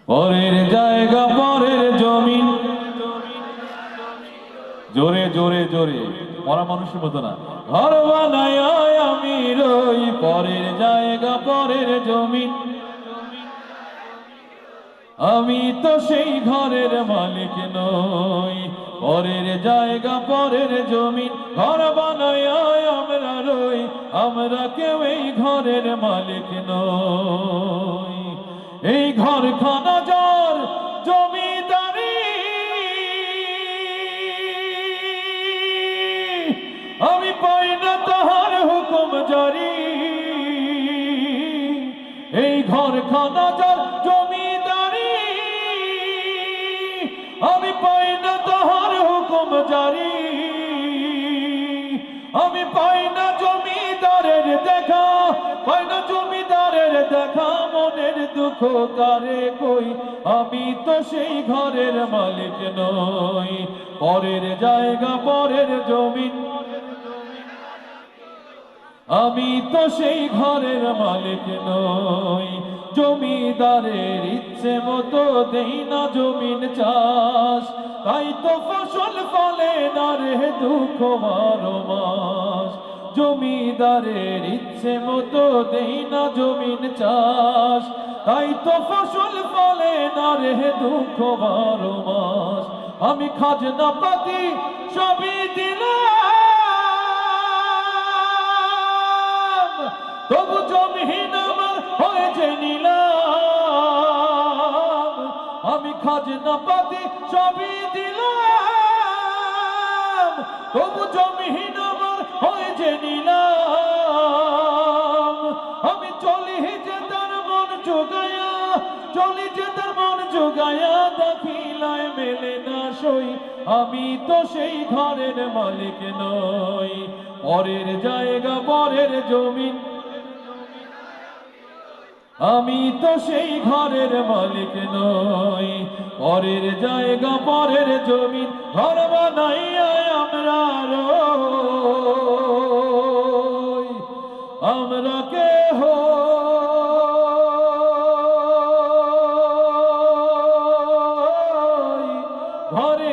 পরের জায়গা পরের জমিন। জোরে জোরে জোরে, মরা মানুষের মতো না। ঘর বানায় আমি রই, পরের জায়গা পরের জমিন। আমি তো সেই ঘরের মালিক নই, পরের জায়গা পরের জমিন। ঘর বানায় আমরা রই, আমরা কেউ এই ঘরের মালিক নই। এই ঘরখানা যার জমিদারি, আমি পাই না তাহার হুকুম জারি। এই ঘরখানা যার জমিদারি, আমি পাই না তাহার হুকুম জারি। আমি পাই না জমিদারের দেখা, পাই না জমিদারের দেখা। মনের দুঃখ কারে কই, আমি তো সেই ঘরের মালিক নই, পরের জায়গা পরের জমিন। আমি তো সেই ঘরের মালিক নই, জমিদারের ইচ্ছে মতো দেই না জমিন চাষ। তাই তো ফসল ফলে না রে দুঃখ বারো মাস। জমিদারের ইচ্ছে মতো দেই না জমিন চাষ। তাই তো ফসল ফলে না রে দুঃখ বারো মাস। আমি খাজনা পাতি সবই দিলাম, তবু জমিন আমার হয়েছে নিলাম। আমি খাজনা পাতি সবই দিলাম, তবু জমিন আমার হয়েছে নিলাম। আমি চলি যে তার মন জোগায়া, চলি যে তার মন জোগায়া, দাখিলায় মেলে না সই। আমি তো সেই ঘরের মালিক নই, পরের জায়গা পরের জমিন। আমি তো সেই ঘরের মালিক নই, পরের জায়গা পরের জমিন। ঘর বানাইয়া আমরা রই, আমরা কেহ ঘরে